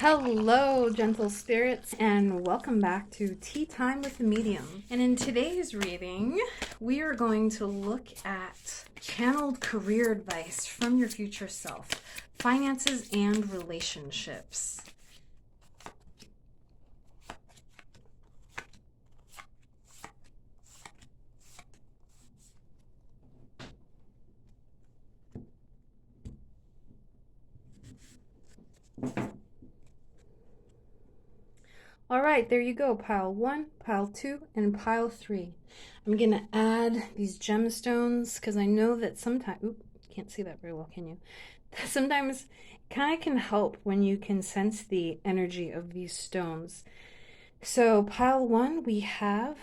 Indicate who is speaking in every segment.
Speaker 1: Hello, gentle spirits, and welcome back to Tea Time with the Medium. And in today's reading, we are going to look at channeled career advice from your future self, finances and relationships. All right, there you go. Pile 1, pile 2, and pile 3. I'm going to add these gemstones because I know that sometimes, can't see that very well, can you? Sometimes it kind of can help when you can sense the energy of these stones. So pile 1, we have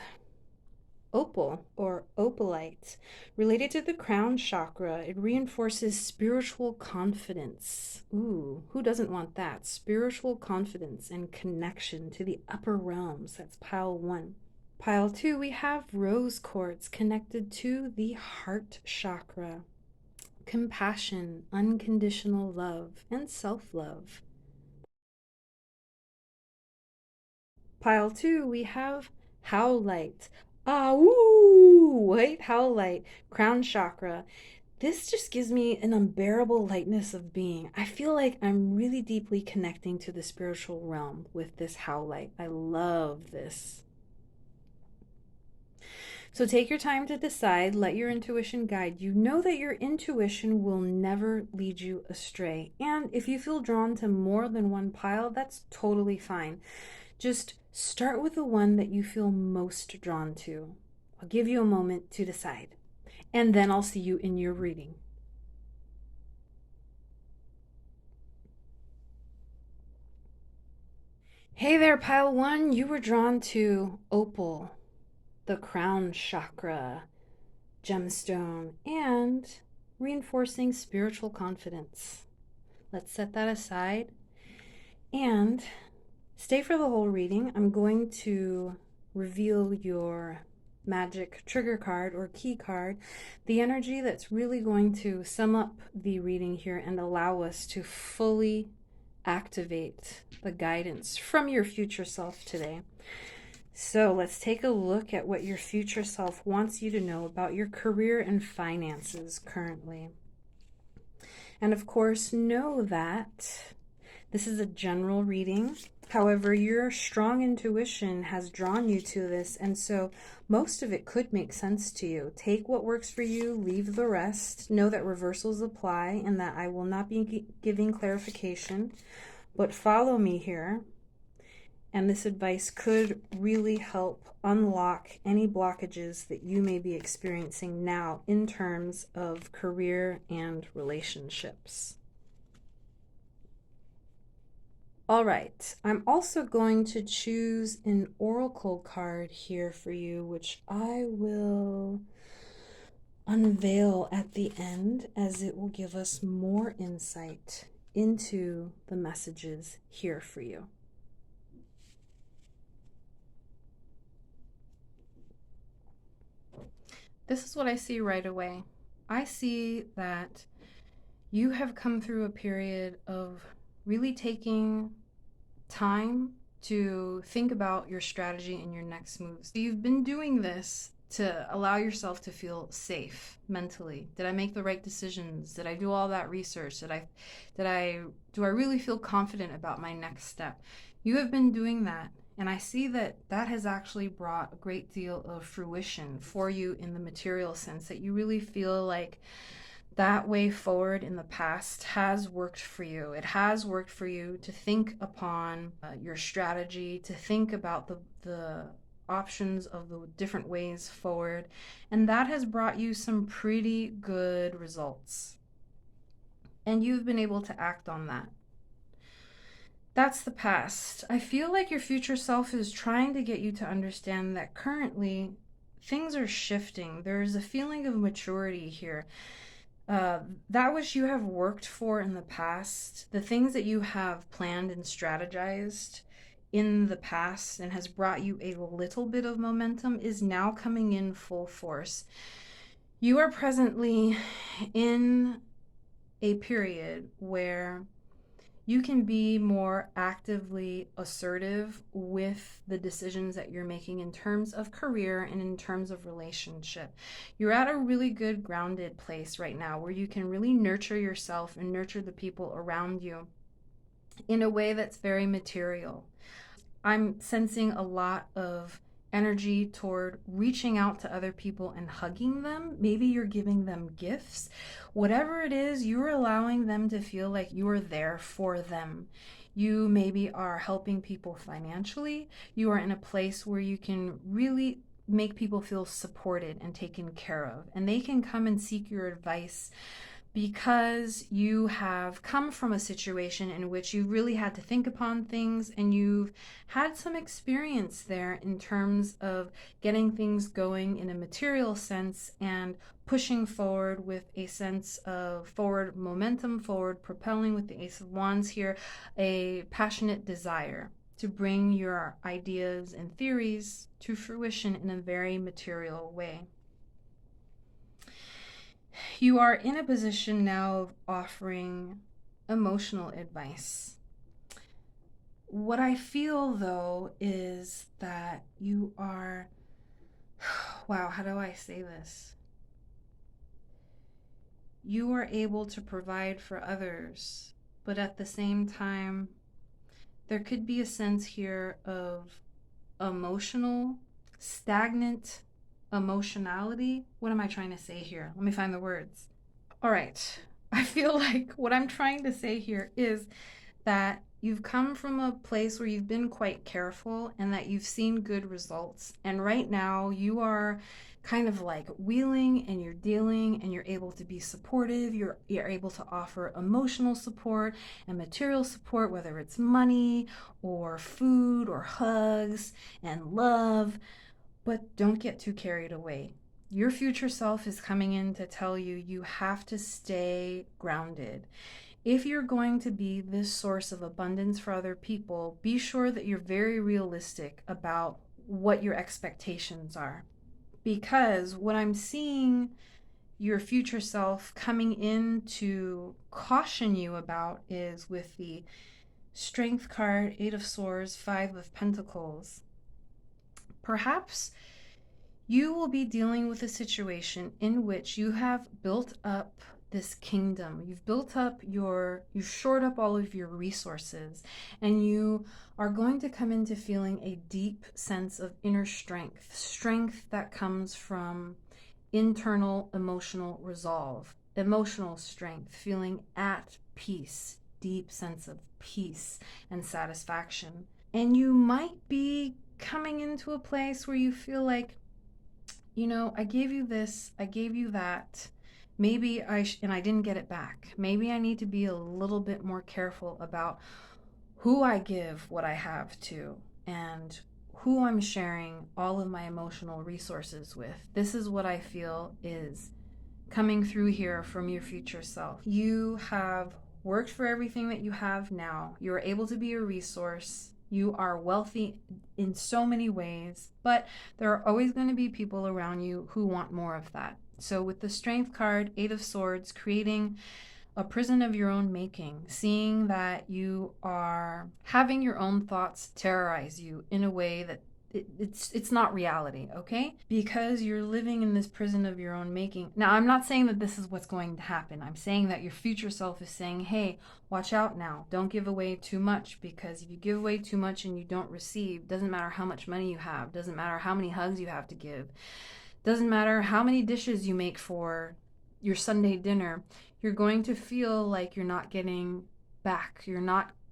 Speaker 1: opal or opalite. Related to the crown chakra, it reinforces spiritual confidence. Ooh, who doesn't want that? Spiritual confidence and connection to the upper realms. That's pile 1. Pile 2, we have rose quartz connected to the heart chakra. Compassion, unconditional love, and self-love. Pile 2, we have howlite. Ah, woo! White howlite, crown chakra. This just gives me an unbearable lightness of being. I feel like I'm really deeply connecting to the spiritual realm with this howlite. I love this. So take your time to decide, let your intuition guide you. Know that your intuition will never lead you astray. And if you feel drawn to more than one pile, that's totally fine. Just start with the one that you feel most drawn to. I'll give you a moment to decide, and then I'll see you in your reading. Hey there, pile 1. You were drawn to opal, the crown chakra, gemstone, and reinforcing spiritual confidence. Let's set that aside and stay for the whole reading. I'm going to reveal your magic trigger card or key card, the energy that's really going to sum up the reading here and allow us to fully activate the guidance from your future self today. So let's take a look at what your future self wants you to know about your career and finances currently. And of course, know that this is a general reading. However, your strong intuition has drawn you to this, and so most of it could make sense to you. Take what works for you, leave the rest. Know that reversals apply and that I will not be giving clarification, but follow me here. And this advice could really help unlock any blockages that you may be experiencing now in terms of career and relationships. All right, I'm also going to choose an oracle card here for you, which I will unveil at the end as it will give us more insight into the messages here for you. This is what I see right away. I see that you have come through a period of really taking time to think about your strategy and your next moves. So you've been doing this to allow yourself to feel safe mentally. Did I make the right decisions? Did I do all that research? Do I really feel confident about my next step? You have been doing that, and I see that that has actually brought a great deal of fruition for you in the material sense, that you really feel like that way forward in the past has worked for you. It has worked for you to think upon your strategy, to think about the options of the different ways forward, and that has brought you some pretty good results. And you've been able to act on that. That's the past. I feel like your future self is trying to get you to understand that currently things are shifting. There's a feeling of maturity here. That which you have worked for in the past, the things that you have planned and strategized in the past and has brought you a little bit of momentum, is now coming in full force. You are presently in a period where you can be more actively assertive with the decisions that you're making in terms of career and in terms of relationship. You're at a really good grounded place right now where you can really nurture yourself and nurture the people around you in a way that's very material. I'm sensing a lot of energy toward reaching out to other people and hugging them. Maybe you're giving them gifts. Whatever it is, you're allowing them to feel like you are there for them. You maybe are helping people financially. You are in a place where you can really make people feel supported and taken care of. And they can come and seek your advice because you have come from a situation in which you really had to think upon things and you've had some experience there in terms of getting things going in a material sense and pushing forward with a sense of forward momentum, forward propelling with the Ace of Wands here, a passionate desire to bring your ideas and theories to fruition in a very material way. You are in a position now of offering emotional advice. What I feel though is that you are, wow, how do I say this? You are able to provide for others, but at the same time, there could be a sense here of emotional, stagnant emotionality. What am I trying to say here? Let me find the words. All right. I feel like what I'm trying to say here is that you've come from a place where you've been quite careful and that you've seen good results. And right now you are kind of like wheeling and you're dealing and you're able to be supportive. You're able to offer emotional support and material support, whether it's money or food or hugs and love. But don't get too carried away. Your future self is coming in to tell you you have to stay grounded. If you're going to be this source of abundance for other people, be sure that you're very realistic about what your expectations are. Because what I'm seeing your future self coming in to caution you about is with the Strength card, Eight of Swords, Five of Pentacles. Perhaps you will be dealing with a situation in which you have built up this kingdom. You've shored up all of your resources, and you are going to come into feeling a deep sense of inner strength that comes from internal emotional resolve, emotional strength, feeling at peace, deep sense of peace and satisfaction. And you might be coming into a place where you feel like, I gave you this, I gave you that. Maybe and I didn't get it back. Maybe I need to be a little bit more careful about who I give what I have to and who I'm sharing all of my emotional resources with. This is what I feel is coming through here from your future self. You have worked for everything that you have now. You are able to be a resource. You are wealthy in so many ways, but there are always going to be people around you who want more of that. So with the Strength card, Eight of Swords, creating a prison of your own making, seeing that you are having your own thoughts terrorize you in a way that it's not reality, okay? Because you're living in this prison of your own making. Now, I'm not saying that this is what's going to happen. I'm saying that your future self is saying, hey, watch out now. Don't give away too much, because if you give away too much and you don't receive, doesn't matter how much money you have, doesn't matter how many hugs you have to give, doesn't matter how many dishes you make for your Sunday dinner, you're going to feel like you're not getting back.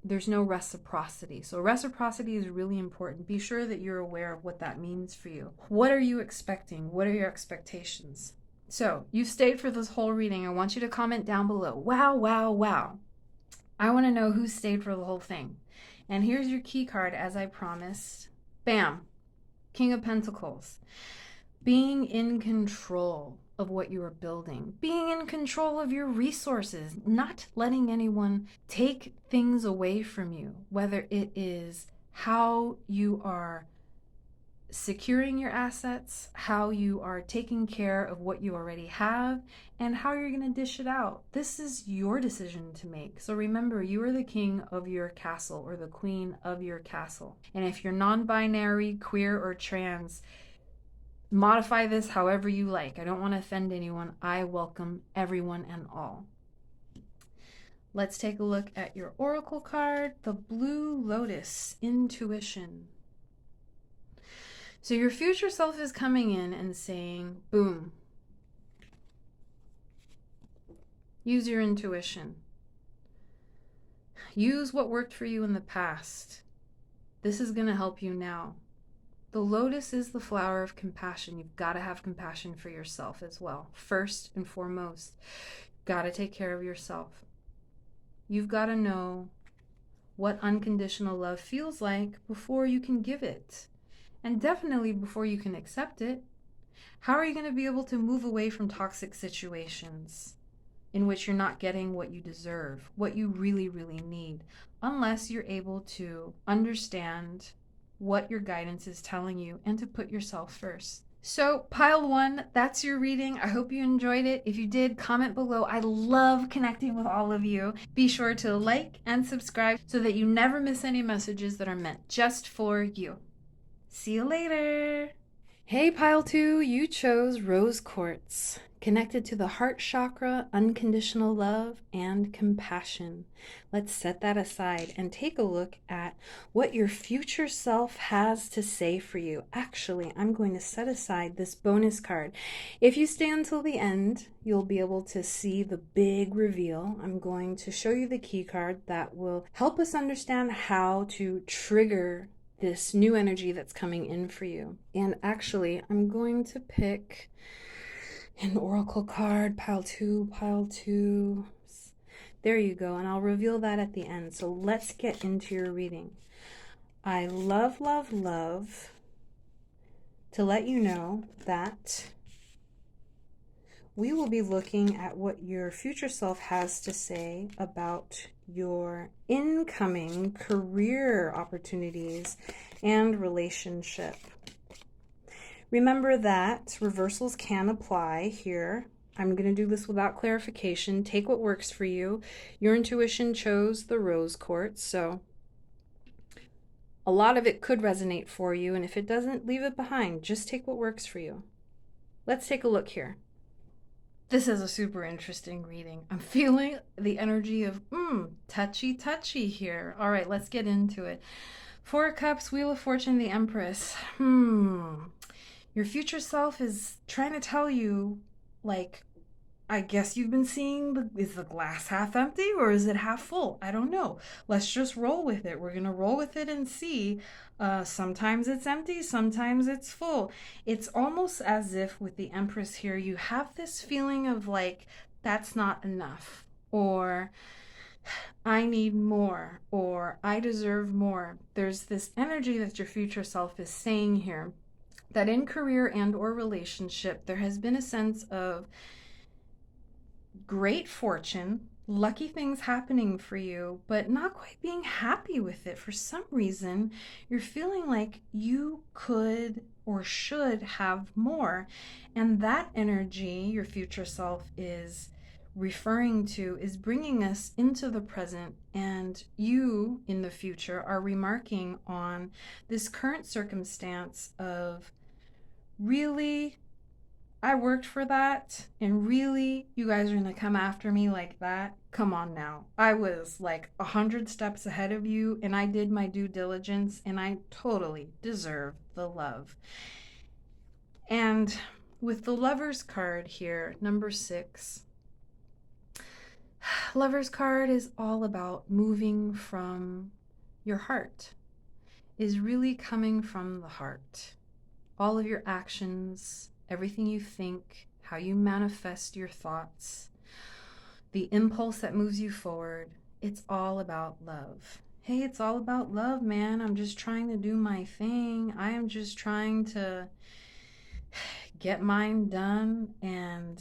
Speaker 1: There's no reciprocity. So reciprocity is really important. Be sure that you're aware of what that means for you. What are you expecting? What are your expectations? So you've stayed for this whole reading. I want you to comment down below. Wow, wow, wow. I want to know who stayed for the whole thing. And here's your key card, as I promised. Bam. King of Pentacles. Being in control of what you are building, being in control of your resources, not letting anyone take things away from you, whether it is how you are securing your assets, how you are taking care of what you already have, and how you're going to dish it out. This is your decision to make. So remember, you are the king of your castle or the queen of your castle. And if you're non binary, queer, or trans, modify this however you like. I don't want to offend anyone. I welcome everyone and all. Let's take a look at your oracle card, the Blue Lotus, Intuition. So your future self is coming in and saying, boom, use your intuition. Use what worked for you in the past. This is going to help you now. The lotus is the flower of compassion. You've got to have compassion for yourself as well. First and foremost, you've got to take care of yourself. You've got to know what unconditional love feels like before you can give it. And definitely before you can accept it. How are you going to be able to move away from toxic situations in which you're not getting what you deserve, what you really, really need, unless you're able to understand what your guidance is telling you and to put yourself first? So pile 1, that's your reading. I hope you enjoyed it. If you did, comment below. I love connecting with all of you. Be sure to like and subscribe so that you never miss any messages that are meant just for you. See you later. Hey, pile 2, you chose rose quartz, connected to the heart chakra, unconditional love, and compassion. Let's set that aside and take a look at what your future self has to say for you. Actually, I'm going to set aside this bonus card. If you stay until the end, you'll be able to see the big reveal. I'm going to show you the key card that will help us understand how to trigger this new energy that's coming in for you. And actually, I'm going to pick an oracle card, pile 2. There you go, and I'll reveal that at the end. So let's get into your reading. I love to let you know that we will be looking at what your future self has to say about your incoming career opportunities and relationship. Remember that reversals can apply here. I'm going to do this without clarification. Take what works for you. Your intuition chose the rose quartz, so a lot of it could resonate for you, and if it doesn't, leave it behind. Just take what works for you. Let's take a look here. This is a super interesting reading. I'm feeling the energy of touchy here. All right, let's get into it. 4 of Cups, Wheel of Fortune, the Empress. Your future self is trying to tell you, like, I guess you've been seeing, is the glass half empty or is it half full? I don't know. Let's just roll with it. We're going to roll with it and see. Sometimes it's empty, sometimes it's full. It's almost as if with the Empress here, you have this feeling of like, that's not enough, or I need more, or I deserve more. There's this energy that your future self is saying here, that in career and or relationship, there has been a sense of great fortune, lucky things happening for you, but not quite being happy with it. For some reason, you're feeling like you could or should have more. And that energy your future self is referring to is bringing us into the present, and you in the future are remarking on this current circumstance of, really, I worked for that, and really, you guys are going to come after me like that? Come on now. I was like 100 steps ahead of you, and I did my due diligence, and I totally deserve the love. And with the Lover's card here, number 6, Lover's card is all about moving from your heart, is really coming from the heart. All of your actions, everything you think, how you manifest your thoughts, the impulse that moves you forward, it's all about love. Hey, it's all about love, man. I'm just trying to do my thing. I am just trying to get mine done, and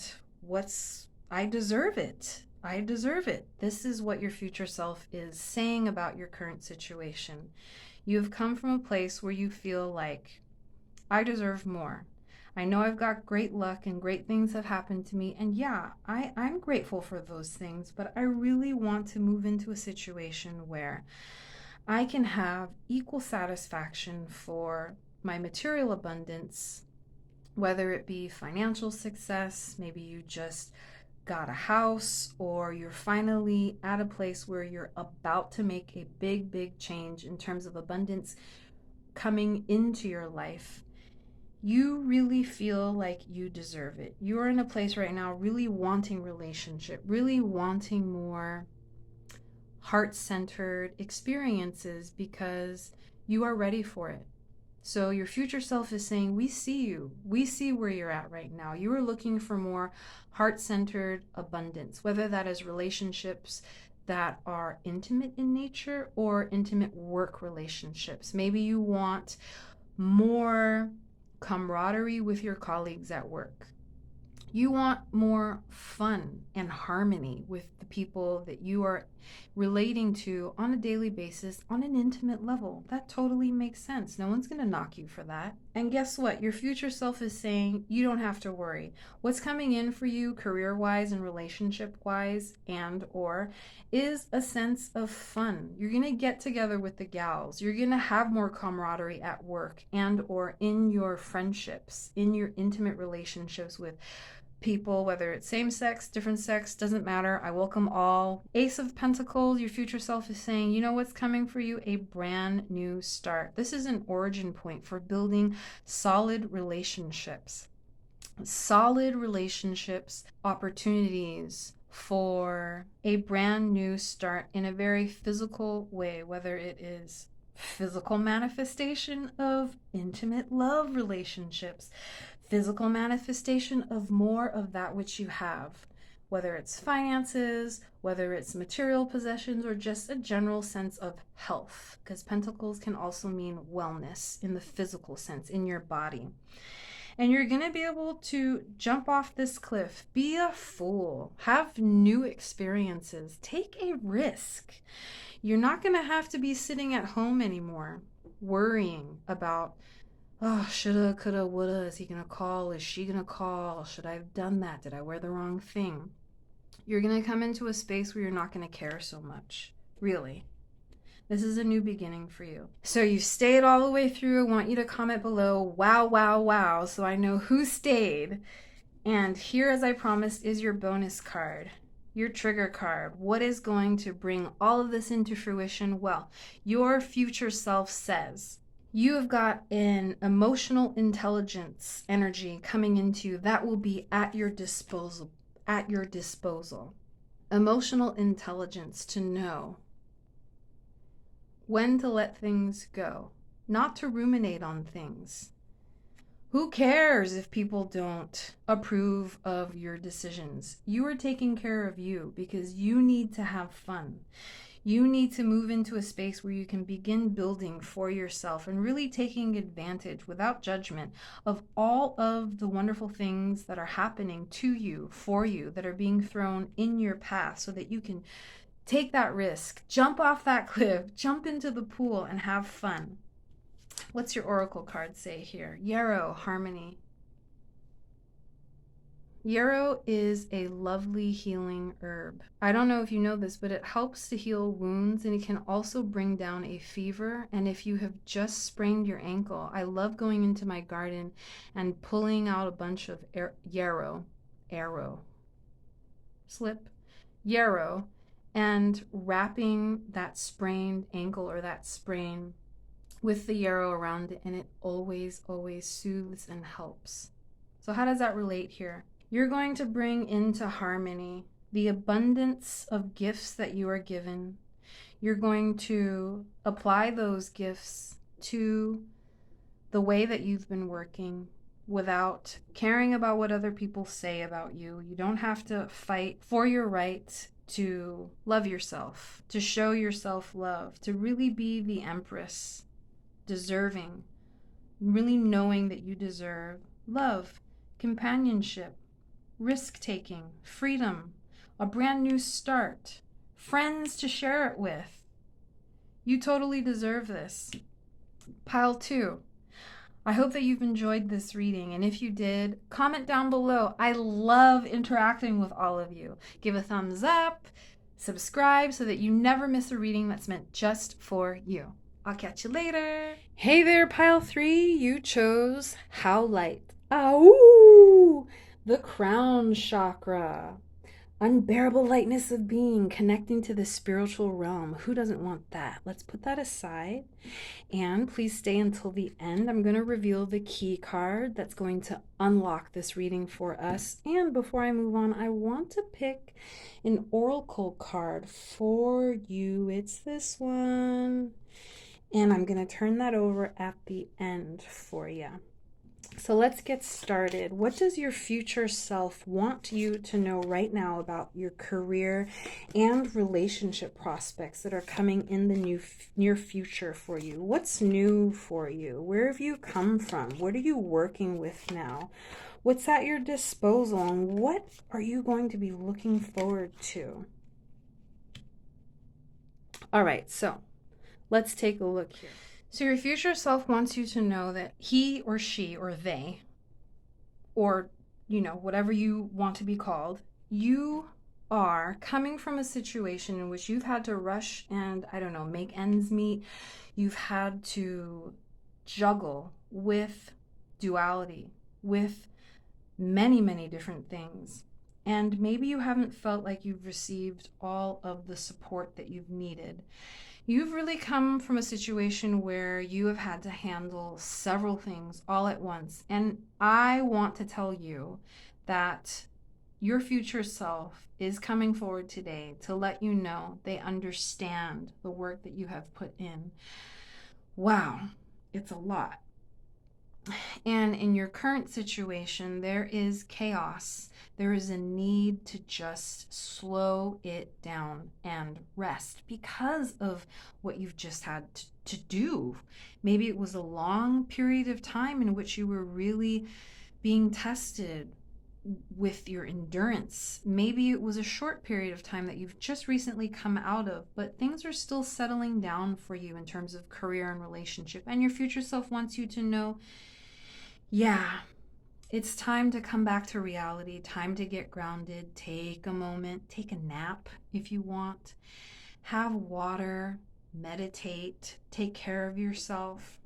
Speaker 1: I deserve it. I deserve it. This is what your future self is saying about your current situation. You have come from a place where you feel like I deserve more. I know I've got great luck and great things have happened to me. And yeah, I'm grateful for those things, but I really want to move into a situation where I can have equal satisfaction for my material abundance, whether it be financial success, maybe you just got a house, or you're finally at a place where you're about to make a big, big change in terms of abundance coming into your life. You really feel like you deserve it. You're in a place right now really wanting relationship, really wanting more heart-centered experiences because you are ready for it. So your future self is saying, we see you. We see where you're at right now. You are looking for more heart-centered abundance, whether that is relationships that are intimate in nature or intimate work relationships. Maybe you want more camaraderie with your colleagues at work. You want more fun and harmony with the people that you are relating to on a daily basis on an intimate level. That totally makes sense. No one's going to knock you for that. And guess what? Your future self is saying you don't have to worry. What's coming in for you career-wise and relationship-wise and or is a sense of fun. You're going to get together with the gals. You're going to have more camaraderie at work and or in your friendships, in your intimate relationships with people, whether it's same sex, different sex, doesn't matter. I welcome all. Ace of Pentacles, your future self is saying, you know what's coming for you? A brand new start. This is an origin point for building solid relationships. Solid relationships, opportunities for a brand new start in a very physical way, whether it is physical manifestation of intimate love relationships, physical manifestation of more of that which you have, whether it's finances, whether it's material possessions, or just a general sense of health, because pentacles can also mean wellness in the physical sense, in your body. And you're going to be able to jump off this cliff, be a fool, have new experiences, take a risk. You're not going to have to be sitting at home anymore worrying about, oh, shoulda, coulda, woulda, is he going to call? Is she going to call? Should I have done that? Did I wear the wrong thing? You're going to come into a space where you're not going to care so much, really. This is a new beginning for you. So you stayed all the way through. I want you to comment below, wow, wow, wow, so I know who stayed. And here, as I promised, is your bonus card, your trigger card. What is going to bring all of this into fruition? Well, your future self says, you have got an emotional intelligence energy coming into you that will be at your disposal. At your disposal. Emotional intelligence to know when to let things go, not to ruminate on things. Who cares if people don't approve of your decisions? You are taking care of you because you need to have fun. You need to move into a space where you can begin building for yourself and really taking advantage without judgment of all of the wonderful things that are happening to you, for you, that are being thrown in your path so that you can take that risk, jump off that cliff, jump into the pool, and have fun. What's your oracle card say here? Yarrow, harmony. Yarrow is a lovely healing herb. I don't know if you know this, but it helps to heal wounds, and it can also bring down a fever. And if you have just sprained your ankle, I love going into my garden and pulling out a bunch of yarrow, and wrapping that sprained ankle or that sprain with the yarrow around it, and it always, always soothes and helps. So how does that relate here? You're going to bring into harmony the abundance of gifts that you are given. You're going to apply those gifts to the way that you've been working without caring about what other people say about you. You don't have to fight for your right to love yourself, to show yourself love, to really be the empress, deserving, really knowing that you deserve love, companionship, risk-taking, freedom, a brand new start, friends to share it with. You totally deserve this. Pile 2. I hope that you've enjoyed this reading, and if you did, comment down below. I love interacting with all of you. Give a thumbs up, subscribe so that you never miss a reading that's meant just for you. I'll catch you later. Hey there, pile 3. You chose How Light. Ow! The crown chakra. Unbearable lightness of being, connecting to the spiritual realm. Who doesn't want that? Let's put that aside. And please stay until the end. I'm going to reveal the key card that's going to unlock this reading for us. And before I move on, I want to pick an oracle card for you. It's this one. And I'm going to turn that over at the end for you. So let's get started. What does your future self want you to know right now about your career and relationship prospects that are coming in the near future for you? What's new for you? Where have you come from? What are you working with now? What's at your disposal? And what are you going to be looking forward to? All right, so let's take a look here. So your future self wants you to know that he or she or they, or, whatever you want to be called, you are coming from a situation in which you've had to rush and, make ends meet. You've had to juggle with duality, with many, many different things. And maybe you haven't felt like you've received all of the support that you've needed. You've really come from a situation where you have had to handle several things all at once. And I want to tell you that your future self is coming forward today to let you know they understand the work that you have put in. Wow, it's a lot. And in your current situation, there is chaos. There is a need to just slow it down and rest because of what you've just had to do. Maybe it was a long period of time in which you were really being tested with your endurance. Maybe it was a short period of time that you've just recently come out of, but things are still settling down for you in terms of career and relationship. And your future self wants you to know, yeah, it's time to come back to reality, time to get grounded, take a moment, take a nap if you want, have water, meditate, take care of yourself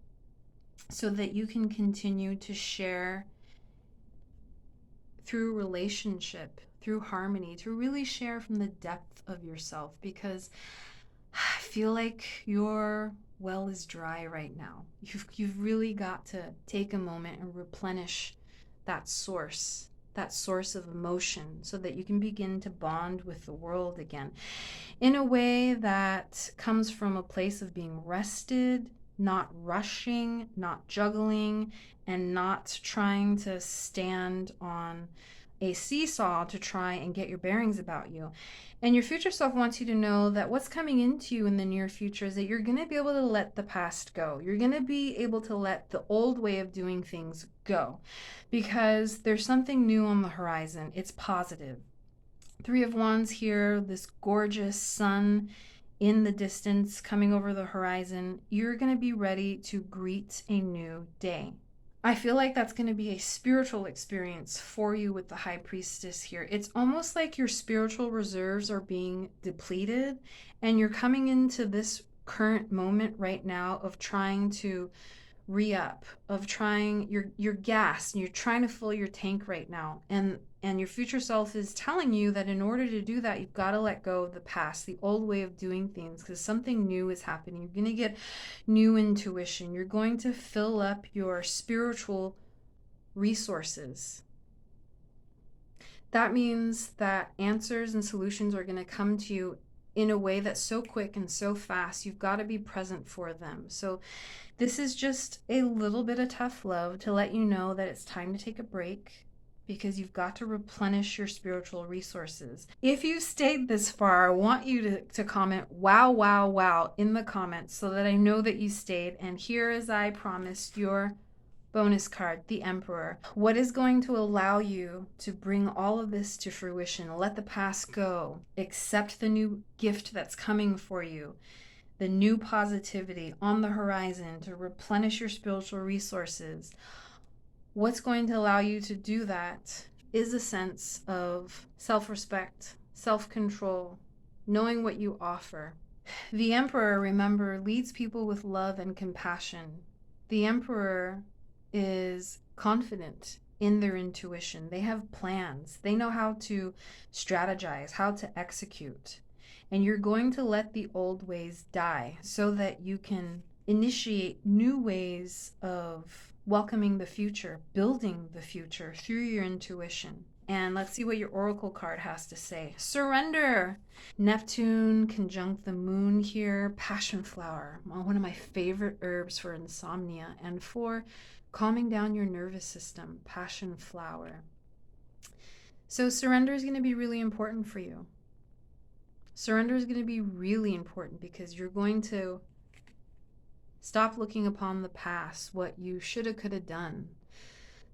Speaker 1: so that you can continue to share through relationship, through harmony, to really share from the depth of yourself, because I feel like your well is dry right now. You've really got to take a moment and replenish that source of emotion so that you can begin to bond with the world again in a way that comes from a place of being rested, not rushing, not juggling, and not trying to stand on a seesaw to try and get your bearings about you. And your future self wants you to know that what's coming into you in the near future is that you're going to be able to let the past go. You're going to be able to let the old way of doing things go because there's something new on the horizon. It's positive. 3 of Wands here, this gorgeous sun in the distance coming over the horizon. You're going to be ready to greet a new day. I feel like that's going to be a spiritual experience for you with the High Priestess here. It's almost like your spiritual reserves are being depleted and you're coming into this current moment right now of trying to re-up, of trying, you're gassed and you're trying to fill your tank right now. And your future self is telling you that in order to do that, you've got to let go of the past, the old way of doing things, because something new is happening. You're going to get new intuition. You're going to fill up your spiritual resources. That means that answers and solutions are going to come to you in a way that's so quick and so fast. You've got to be present for them. So this is just a little bit of tough love to let you know that it's time to take a break, because you've got to replenish your spiritual resources. If you stayed this far, I want you to comment wow, wow, wow in the comments so that I know that you stayed. And here, as I promised, your bonus card, the Emperor. What is going to allow you to bring all of this to fruition? Let the past go. Accept the new gift that's coming for you. the new positivity on the horizon to replenish your spiritual resources, what's going to allow you to do that is a sense of self-respect, self-control, knowing what you offer. The Emperor, remember, leads people with love and compassion. The Emperor is confident in their intuition. They have plans. They know how to strategize, how to execute. And you're going to let the old ways die so that you can initiate new ways of welcoming the future, building the future through your intuition. And let's see what your oracle card has to say. Surrender. Neptune conjunct the moon here. Passion flower, one of my favorite herbs for insomnia and for calming down your nervous system. Passion flower. So surrender is going to be really important for you. Surrender is going to be really important because you're going to stop looking upon the past, what you shoulda, coulda done,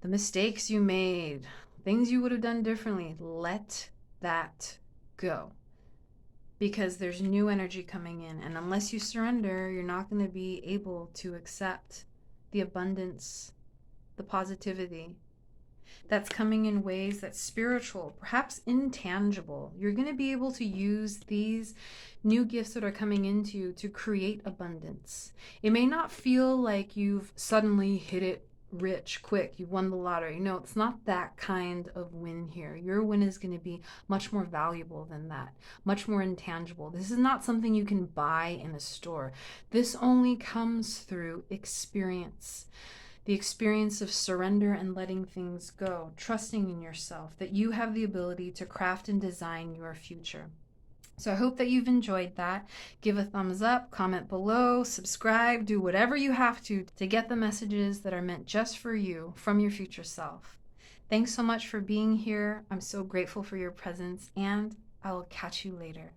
Speaker 1: the mistakes you made, things you would have done differently. Let that go because there's new energy coming in. And unless you surrender, you're not going to be able to accept the abundance, the positivity that's coming in ways that's spiritual, perhaps intangible. You're going to be able to use these new gifts that are coming into you to create abundance. It may not feel like you've suddenly hit it rich quick, you won the lottery. No, it's not that kind of win here. Your win is going to be much more valuable than that, much more intangible. This is not something you can buy in a store. This only comes through experience. The experience of surrender and letting things go, trusting in yourself, that you have the ability to craft and design your future. So I hope that you've enjoyed that. Give a thumbs up, comment below, subscribe, do whatever you have to get the messages that are meant just for you from your future self. Thanks so much for being here. I'm so grateful for your presence, and I will catch you later.